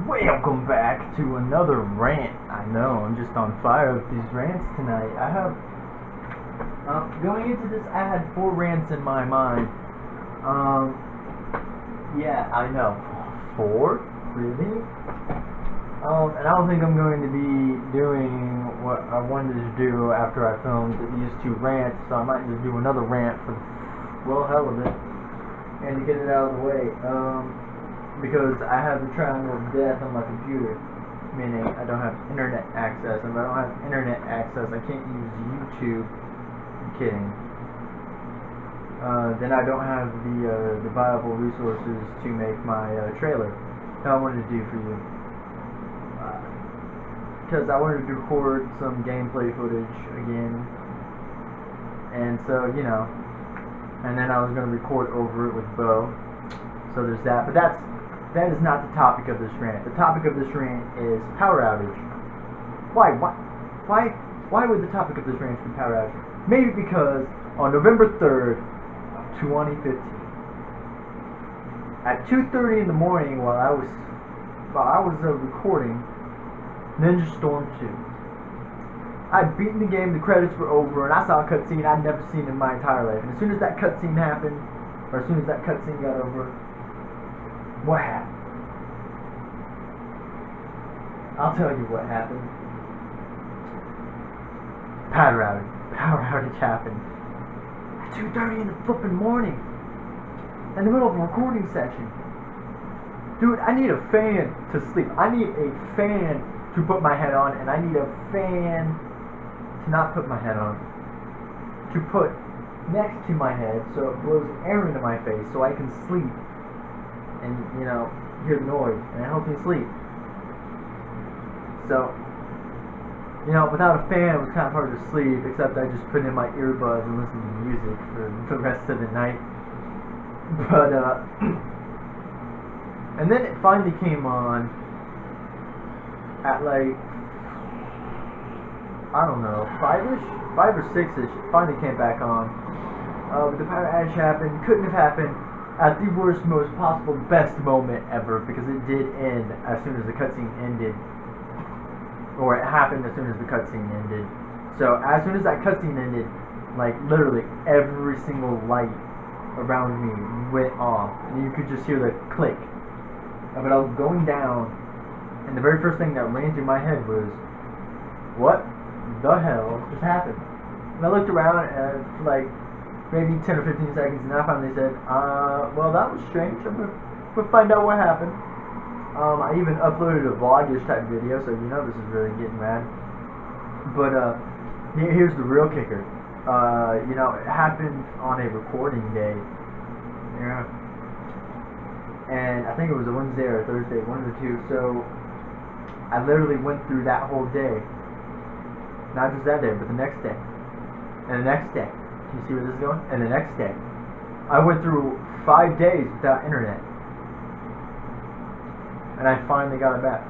Welcome back to another rant. I know, I'm just on fire with these rants tonight. I have, going into this, I had 4 rants in my mind. Yeah, I know. 4? Really? And I don't think I'm going to be doing what I wanted to do after I filmed these 2 rants, so I might just do another rant for the hell of it, and to get it out of the way. Because I have the triangle of death on my computer, meaning I don't have internet access. And if I don't have internet access, I can't use YouTube. I'm kidding. Then I don't have the viable resources to make my trailer that I wanted to do for you. Because I wanted to record some gameplay footage again, and so and then I was going to record over it with Bo. So there's that, but that is not the topic of this rant. The topic of this rant is power outage. Why would the topic of this rant be power outage? Maybe because on November 3rd, 2015, at 2:30 in the morning, while I was recording Ninja Storm 2, I'd beaten the game, the credits were over, and I saw a cutscene I'd never seen in my entire life. And as soon as that cutscene happened, or as soon as that cutscene got over, what happened? I'll tell you what happened. Power outage happened at 2:30 in the flippin' morning, in the middle of a recording session. Dude, I need a fan to sleep. I need a fan to put my head on, and I need a fan to not put my head on, to put next to my head so it blows air into my face so I can sleep and hear the noise, and it helps me sleep. So without a fan it was kind of hard to sleep, except I just put in my earbuds and listen to music for the rest of the night. But and then it finally came on at like, I don't know, 5-ish? 5 or 6-ish, it finally came back on. But the power outage happened, couldn't have happened at the worst, most possible, best moment ever, because it did end as soon as the cutscene ended. Or it happened as soon as the cutscene ended. So as soon as that cutscene ended, like literally every single light around me went off, and you could just hear the click. But I was going down, and the very first thing that ran through my head was, what the hell just happened? And I looked around and for like maybe 10 or 15 seconds, and I finally said, well, that was strange. I'm gonna find out what happened. I even uploaded a vlogish type video, so this is really getting mad. But here's the real kicker. It happened on a recording day. Yeah. And I think it was a Wednesday or a Thursday, one of the two. So I literally went through that whole day. Not just that day, but the next day. And the next day. Can you see where this is going? And the next day. I went through 5 days without internet. And I finally got it back.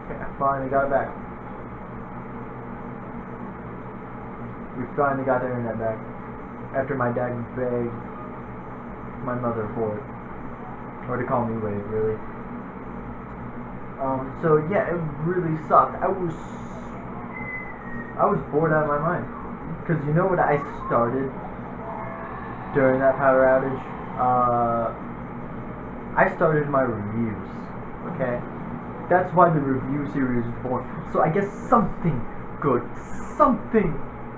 Okay, I finally got it back. We finally got the internet back. After my dad begged my mother for it. Or to call me Wade, really. So yeah, it really sucked. I was bored out of my mind. Because you know what I started during that power outage? I started my reviews. Okay? That's why the review series was born. So I guess something good, something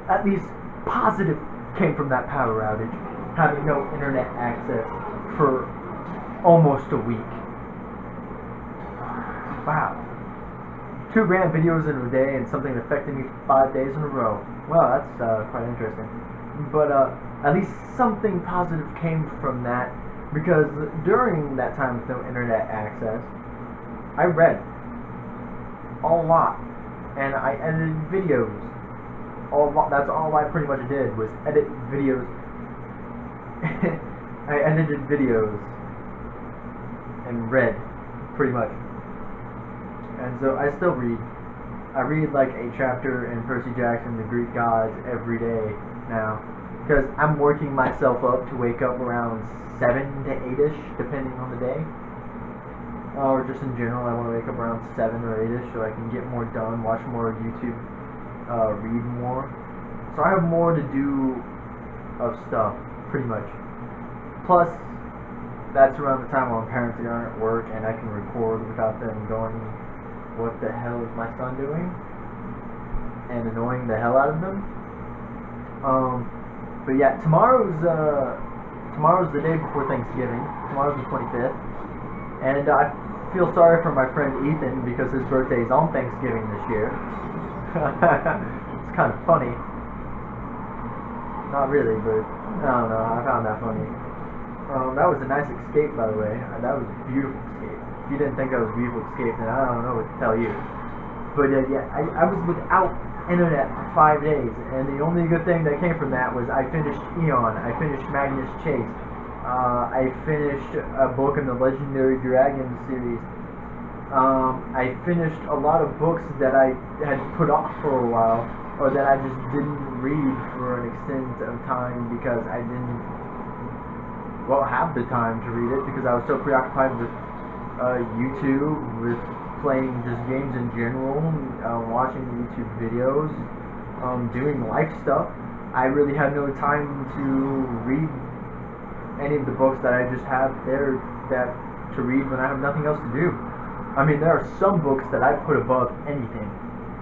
at least positive came from that power outage. Having no internet access for almost a week. Wow. 2 rant videos in a day and something affected me 5 days in a row. Well, that's quite interesting. But at least something positive came from that, because during that time with no internet access, I read a lot, and I edited videos. That's all I pretty much did, was edit videos. I edited videos and read, pretty much. And so I still read. I read like a chapter in Percy Jackson, the Greek Gods, every day now. Because I'm working myself up to wake up around 7 to 8-ish, depending on the day. or just in general, I want to wake up around 7 or 8ish so I can get more done, watch more YouTube, read more. So I have more to do of stuff, pretty much. Plus, that's around the time when my parents are at work and I can record without them going, what the hell is my son doing? And annoying the hell out of them. But yeah, tomorrow's the day before Thanksgiving. Tomorrow's the 25th. And I feel sorry for my friend Ethan because his birthday is on Thanksgiving this year. It's kind of funny. Not really, but I don't know. I found that funny. That was a nice escape, by the way. That was a beautiful escape. If you didn't think that was a beautiful escape, then I don't know what to tell you. But yeah, I was without internet for 5 days, and the only good thing that came from that was I finished Eon. I finished Magnus Chase. I finished a book in the Legendary Dragon series. I finished a lot of books that I had put off for a while, or that I just didn't read for an extent of time because I didn't, have the time to read it because I was so preoccupied with YouTube, with playing just games in general, watching YouTube videos, doing life stuff. I really had no time to read any of the books that I just have there to read when I have nothing else to do. I mean, there are some books that I put above anything,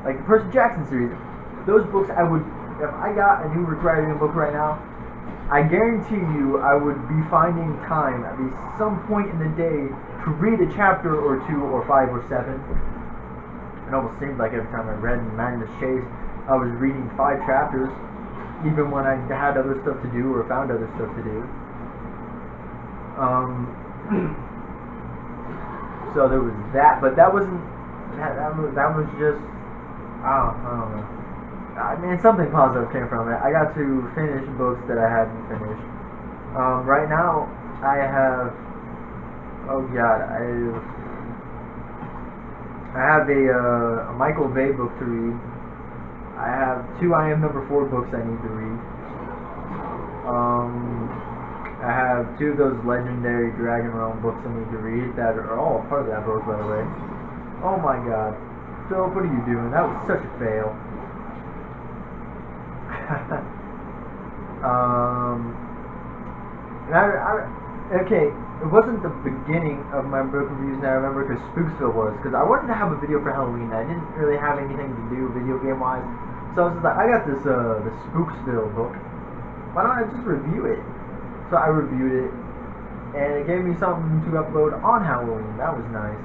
like the Percy Jackson series. Those books I would, if I got a new Rick Riordan book right now, I guarantee you I would be finding time at least some point in the day to read a chapter or 2 or 5 or 7. It almost seemed like every time I read Magnus Chase, I was reading 5 chapters, even when I had other stuff to do or found other stuff to do. So there was that, but that wasn't, that was just, I don't know. I mean, something positive came from it. I got to finish books that I hadn't finished. Right now, I have, I have a Michael Bay book to read. I have 2 I Am Number 4 books I need to read. I have 2 of those Legendary Dragon Realm books I need to read that are all part of that book, by the way. Oh my god. Philip, what are you doing? That was such a fail. Okay, it wasn't the beginning of my book reviews now, I remember, because Spooksville was, because I wanted to have a video for Halloween. I didn't really have anything to do video game wise, so I was just like, I got this the Spooksville book, why don't I just review it? So I reviewed it, and it gave me something to upload on Halloween. That was nice.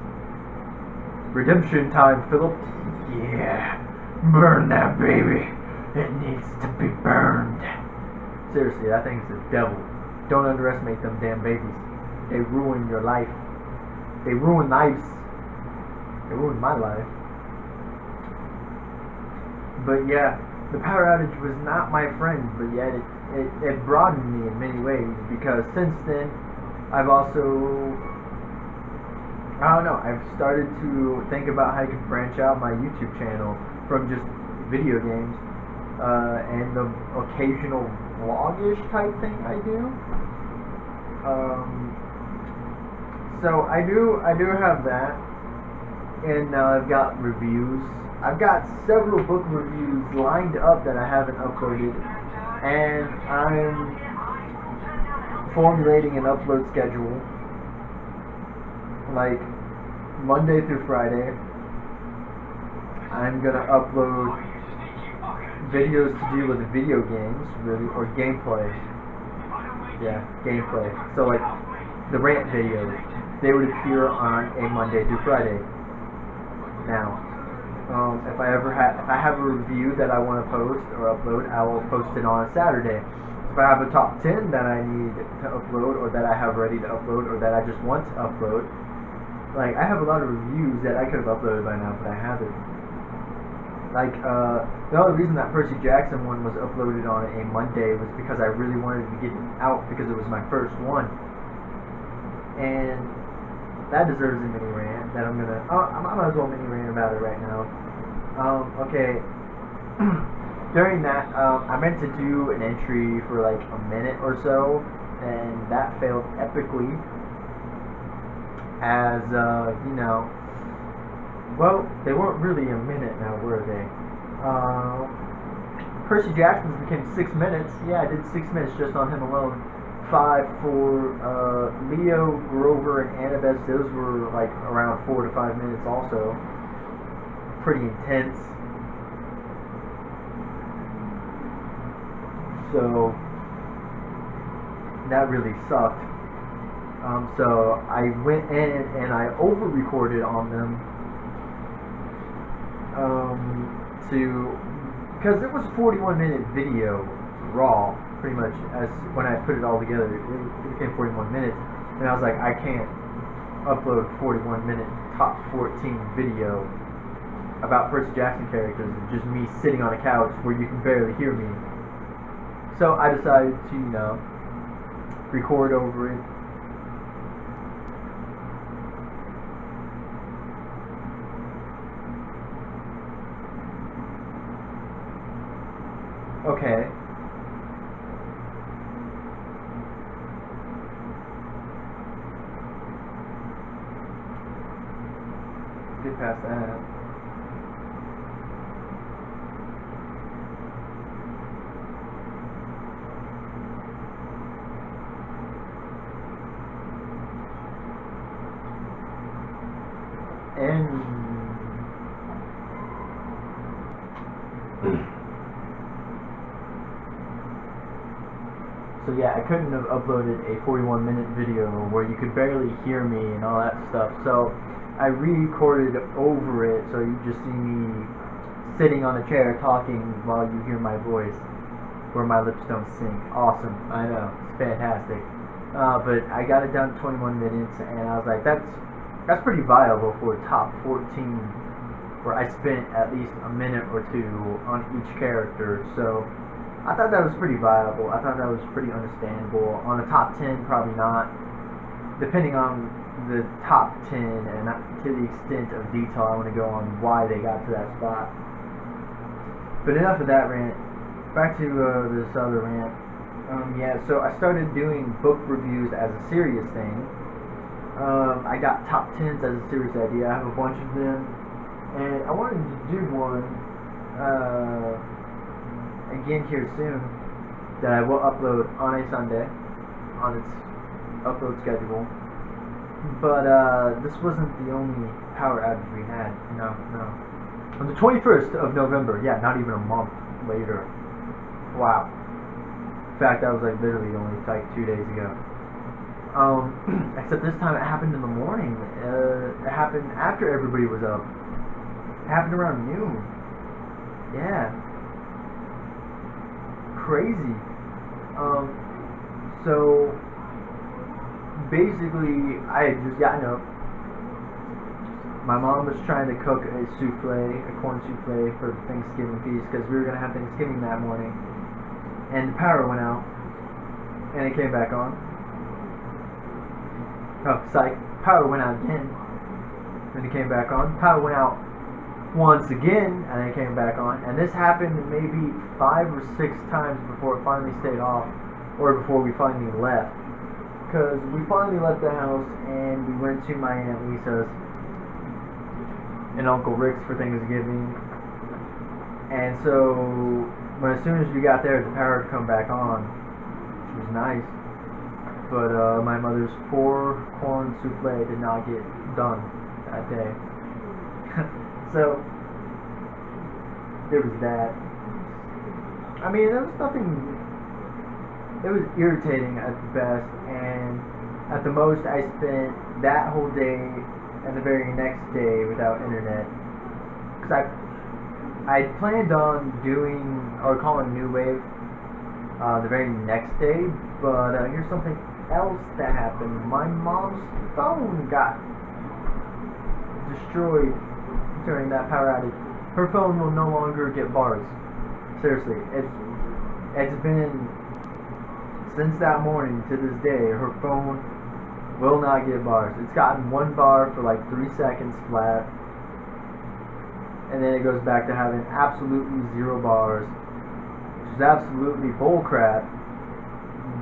Redemption time, Philip. Yeah, burn that baby. It needs to be burned. Seriously, that thing's the devil. Don't underestimate them damn babies. They ruin your life. They ruin lives. They ruined my life. But yeah, the power outage was not my friend, but yet it broadened me in many ways, because since then I've also, I don't know, I've started to think about how I could branch out my YouTube channel from just video games and the occasional vlog-ish type thing I do. So I do have that, and I've got reviews. I've got several book reviews lined up that I haven't uploaded, and I'm formulating an upload schedule, like Monday through Friday. I'm gonna upload videos to deal with video games, really, or gameplay. Yeah, gameplay. So like the Rant videos, they would appear on a Monday through Friday. Now, if I have a review that I want to post or upload, I will post it on a Saturday. If I have a top 10 that I need to upload, or that I have ready to upload, or that I just want to upload, like I have a lot of reviews that I could have uploaded by now, but I haven't. Like the only reason that Percy Jackson one was uploaded on a Monday was because I really wanted to get it out because it was my first one, and that deserves a mini rant that I'm gonna. I might as well mini rant about it right now. Okay. During that, I meant to do an entry for like a minute or so, and that failed epically. as you know. Well, they weren't really a minute now, were they? Percy Jackson's became 6 minutes. Yeah, I did 6 minutes just on him alone. 5 for Leo, Grover, and Annabeth. Those were like around 4 to 5 minutes also. Pretty intense. So that really sucked. So I went in and I over recorded on them because it was a 41-minute video raw, pretty much. As when I put it all together, it became 41 minutes, and I was like, I can't upload 41-minute top 14 video about Percy Jackson characters and just me sitting on a couch where you can barely hear me. So I decided to, record over it. Okay. Get past that. And so yeah, I couldn't have uploaded a 41-minute video where you could barely hear me and all that stuff. So I re-recorded over it, so you just see me sitting on a chair talking while you hear my voice, where my lips don't sync. Awesome, I know, it's fantastic. But I got it down to 21 minutes, and I was like, that's pretty viable for a top 14, where I spent at least a minute or two on each character. So I thought that was pretty viable. I thought that was pretty understandable. On a top 10, probably not. Depending on the top 10 and to the extent of detail I want to go on why they got to that spot. But enough of that rant. Back to this other rant. Yeah, so I started doing book reviews as a serious thing. I got top 10s as a serious idea. I have a bunch of them. And I wanted to do one again here soon that I will upload on a Sunday on its upload schedule. But this wasn't the only power outage we had. No. On the 21st of November, yeah, not even a month later. Wow. In fact, that was like literally only like 2 days ago. Except this time it happened in the morning. It happened after everybody was up. It happened around noon. Yeah. Crazy. So basically, I had just gotten up. My mom was trying to cook a souffle, a corn souffle for the Thanksgiving feast, because we were going to have Thanksgiving that morning. And the power went out, and it came back on. Oh, psych. Power went out again, and it came back on. Power went out once again, and it came back on. And this happened maybe 5 or 6 times before it finally stayed off, or before we finally left. Because we finally left the house, and we went to my Aunt Lisa's and Uncle Rick's for Thanksgiving. And so, as soon as we got there, the power had come back on, which was nice. But my mother's poor corn souffle did not get done that day. So, there was that. I mean, there was nothing. It was irritating at the best, and at the most, I spent that whole day and the very next day without internet. Because I planned on doing, or calling New Wave the very next day, but here's something else that happened. My mom's phone got destroyed during that power outage. Her phone will no longer get bars. Seriously, it's been since that morning to this day. Her phone will not get bars. It's gotten 1 bar for like 3 seconds flat, and then it goes back to having absolutely 0 bars, which is absolutely bullcrap.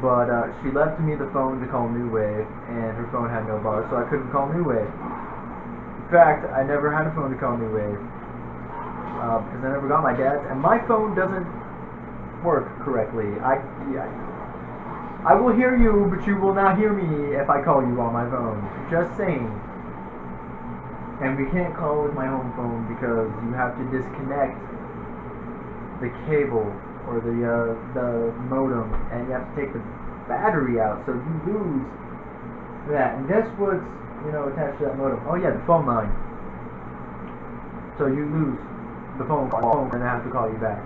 But she left me the phone to call New Wave, and her phone had no bar, so I couldn't call New Wave. In fact, I never had a phone to call New Wave because I never got my dad's, and my phone doesn't work correctly. I will hear you, but you will not hear me if I call you on my phone. Just saying. And we can't call with my home phone because you have to disconnect the cable or the modem, and you have to take the battery out, so you lose that. And guess what's attached to that modem? Oh yeah, the phone line. So you lose the phone call, and I have to call you back.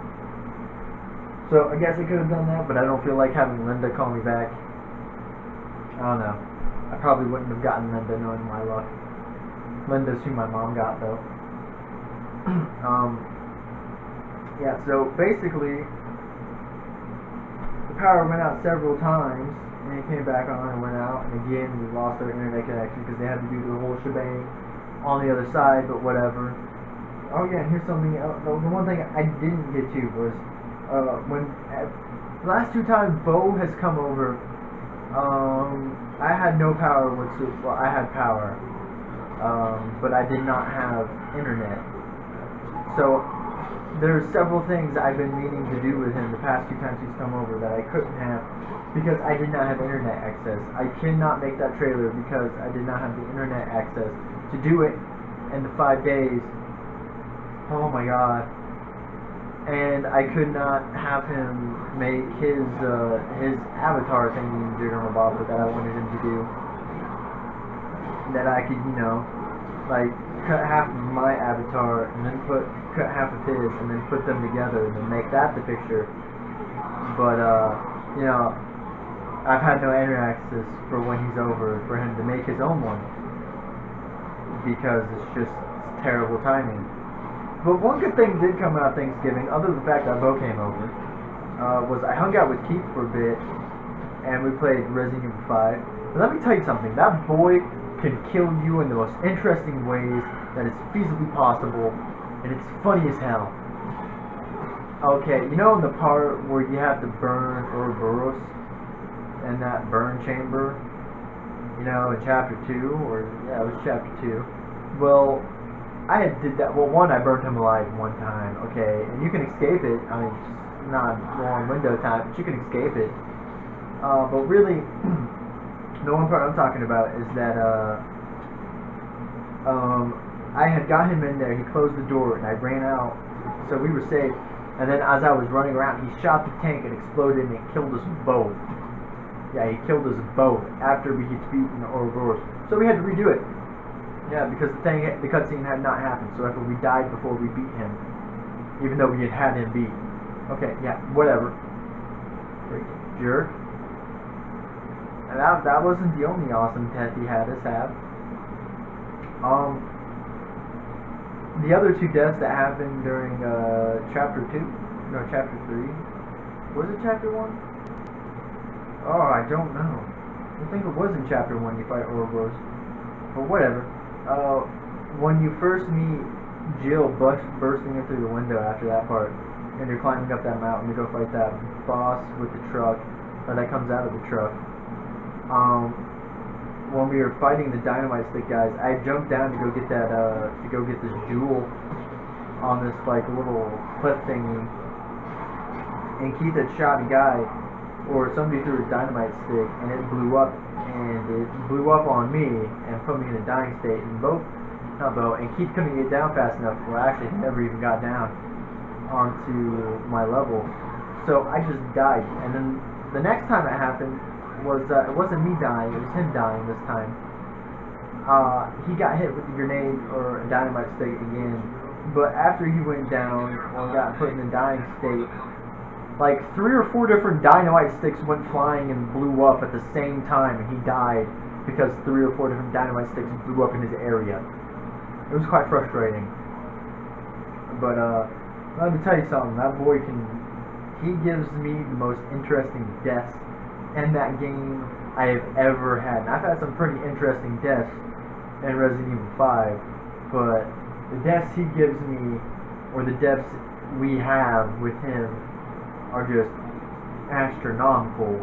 So I guess I could have done that, but I don't feel like having Linda call me back. I don't know. I probably wouldn't have gotten Linda knowing my luck. Linda's who my mom got though. Yeah, so basically the power went out several times and it came back on and went out, and again we lost our internet connection because they had to do the whole shebang on the other side, but whatever. Oh yeah, and here's something else. The one thing I didn't get to was when the last two times Bo has come over, I had no power whatsoever. Well, I had power, but I did not have internet. So there's several things I've been meaning to do with him the past two times he's come over that I couldn't have because I did not have internet access. I cannot make that trailer because I did not have the internet access to do it in the 5 days. Oh my god. And I could not have him make his avatar thingy jiggermabobber that I wanted him to do. That I could, like cut half of my avatar and then cut half of his and then put them together and then make that the picture. But I've had no internet access for when he's over for him to make his own one because it's terrible timing. But one good thing did come out of Thanksgiving, other than the fact that Bo came over, was I hung out with Keith for a bit, and we played Resident Evil 5. But let me tell you something, that boy can kill you in the most interesting ways that is feasibly possible, and it's funny as hell. Okay, in the part where you have to burn Ouroboros in that burn chamber, in chapter 2, or yeah, it was chapter 2. Well, I did that. Well, one, I burnt him alive one time, okay, and you can escape it. I mean, it's not long window time, but you can escape it. But really, the one part I'm talking about is that I had got him in there. He closed the door, and I ran out, so we were safe. And then as I was running around, he shot the tank and exploded, and it killed us both. Yeah, he killed us both after we had beaten Ouroboros. So we had to redo it. Yeah, because the cutscene had not happened, so therefore we died before we beat him, even though we had him beat. Okay, yeah, whatever. Freaking jerk. And that wasn't the only awesome death he had us have. The other two deaths that happened during chapter 2, no, chapter 3. Was it chapter 1? Oh, I don't know. I think it was in chapter 1 you fight Ouroboros. But whatever. When you first meet Jill bursting in through the window after that part, and you're climbing up that mountain to go fight that boss with the truck, or that comes out of the truck. When we were fighting the dynamite stick guys, I jumped down to go get that, this jewel on this like little cliff thingy, and Keith had shot a guy, or somebody threw a dynamite stick, and it blew up. And it blew up on me and put me in a dying state. And and Keith couldn't get down fast enough. Well, actually, he never even got down onto my level. So I just died. And then the next time it happened was it wasn't me dying; it was him dying this time. He got hit with a grenade or a dynamite stick again. But after he went down or got put in a dying state, like 3 or 4 different dynamite sticks went flying and blew up at the same time, and he died because 3 or 4 different dynamite sticks blew up in his area. It was quite frustrating. But let me tell you something, that boy he gives me the most interesting deaths in that game I have ever had. And I've had some pretty interesting deaths in Resident Evil 5, but the deaths he gives me, or the deaths we have with him, are just astronomical.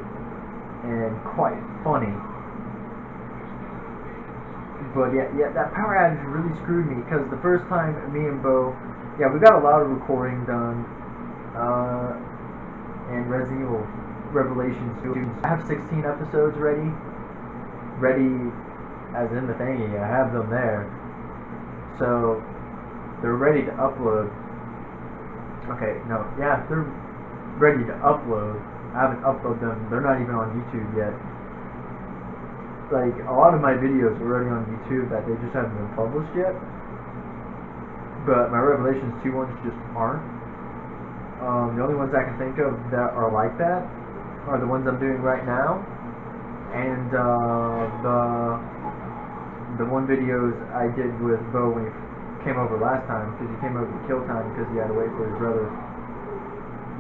and quite funny. But yeah, that power outage really screwed me because the first time me and Bo, yeah, we got a lot of recording done, and Resident Evil Revelations 2. I have 16 episodes ready as in the thingy. I have them there, so they're ready to upload. Okay, no, yeah, they're ready to upload. I haven't uploaded them. They're not even on YouTube yet. Like, a lot of my videos are already on YouTube that they just haven't been published yet. But my Revelations 2 ones just aren't. The only ones I can think of that are like that are the ones I'm doing right now. And the one videos I did with Bo when he came over last time, because he came over to kill time because he had to wait for his brother.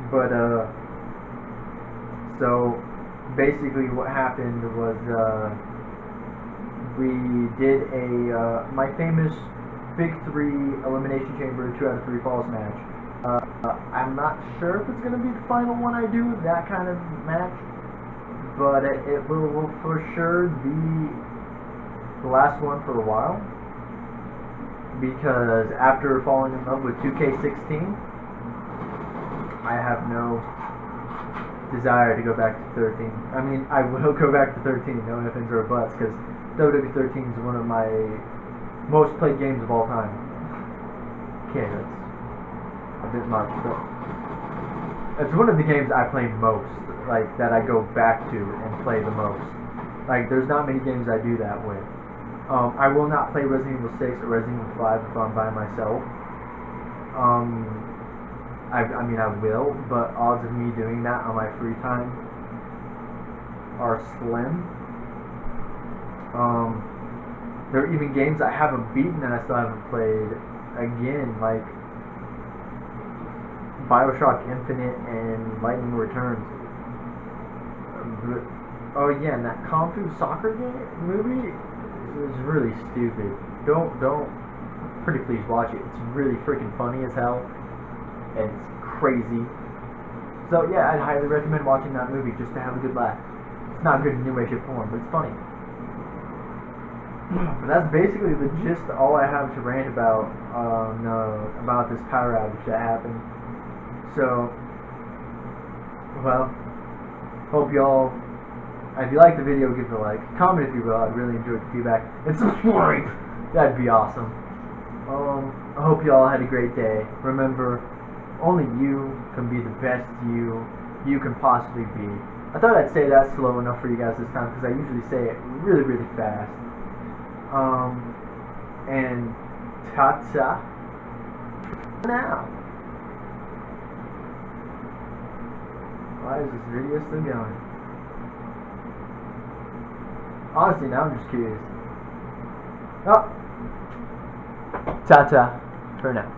But, so basically what happened was, we did my famous Big 3 Elimination Chamber 2 out of 3 Falls match. I'm not sure if it's going to be the final one I do, that kind of match, but it will for sure be the last one for a while, because after falling in love with 2K16, I have no desire to go back to 13. I mean, I will go back to 13, no ifs, ands, or buts, because WWE13 is one of my most played games of all time. Okay, that's a bit much, but it's one of the games I play most, like, that I go back to and play the most. Like, there's not many games I do that with. I will not play Resident Evil 6 or Resident Evil 5 if I'm by myself. I mean, I will, but odds of me doing that on my free time are slim. There are even games I haven't beaten and I still haven't played. Again, like Bioshock Infinite and Lightning Returns. Oh yeah, and that Kung Fu Soccer movie is really stupid. Don't. Pretty please watch it. It's really freaking funny as hell. And it's crazy. So yeah, I'd highly recommend watching that movie just to have a good laugh. It's not good in any way, shape, or form, but it's funny. But that's basically the gist. All I have to rant about about this power outage that happened. So, well, hope y'all. If you like the video, give it a like. Comment if you will. I'd really enjoy the feedback. And subscribe. That'd be awesome. I hope y'all had a great day. Remember, only you can be the best you can possibly be. I thought I'd say that slow enough for you guys this time, because I usually say it really, really fast. And ta-ta now. Why is this video still going? Honestly, now I'm just curious. Oh, ta-ta for now.